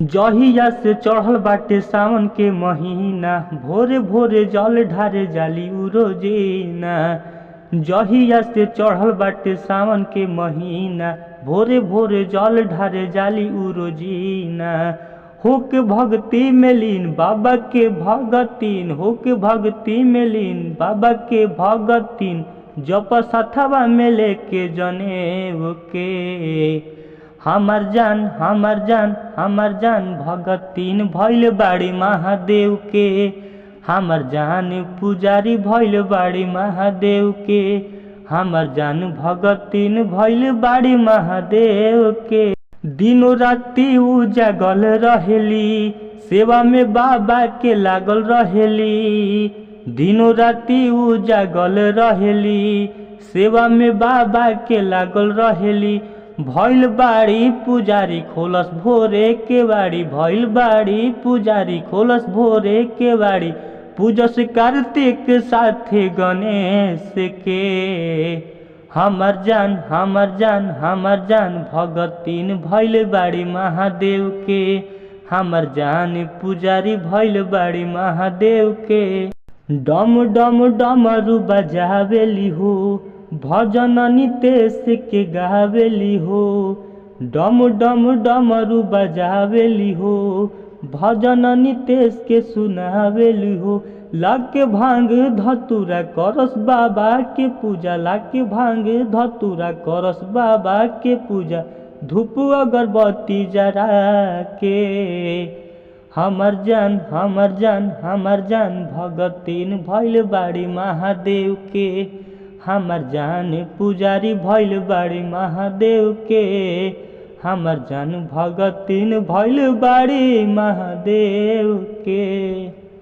जहिया से चढ़ल बाटे सावन के महीना, भोरे भोरे जल ढारे जाली उ रोजीना। जहिया से चढ़ल बाटे सावन के महीना, भोरे भोरे जल ढारे जाली उ रोजीना। होके भक्ति में लीन बाबा के भगतीन, होके भक्ति में लीन बाबा के भगतीन। जप सथवा में लेके जनेऊ के, हमर जान हमर जान हमर जान भगतीन भइल बाड़ी महादेव के। हमर जान पुजारी भइल बाड़ी महादेव के, हमर जान भगतीन भइल बाड़ी महादेव के। दिनों राती उ जागल रहेली, सेवा में बाबा के लागल रहेली। दिनों राती उ जागल रहेली, सेवा में बाबा के लागल रहेली। भइल बाड़ी पुजारी खोलस भोरे के बाड़ी, भइल बाड़ी पुजारी खोलस भोरे के बाड़ी। पूजस कार्तिक साथे गणेश के, हमर जान हमर जान हमर जान भगतीन भइल बाड़ी महादेव के। हमर जान पुजारी भइल बाड़ी महादेव के। डम डम डमरू बजावेली हो, भजन नितेश के गावेली हो। डम डम डमरू बजावेली हो, भजन नितेश के सुनावेली हो। लाके भांग धतूरा करस बाबा के पूजा, लाके भांग धतूरा करस बाबा के पूजा। धूप अगरबत्ती जरा के, हमर जान हमर जान हमर जान भगतीन भइल बाड़ी महादेव के। हमर जान पुजारी भइल बाड़ी महादेव के, हमर जान भगतीन भइल बाड़ी महादेव के।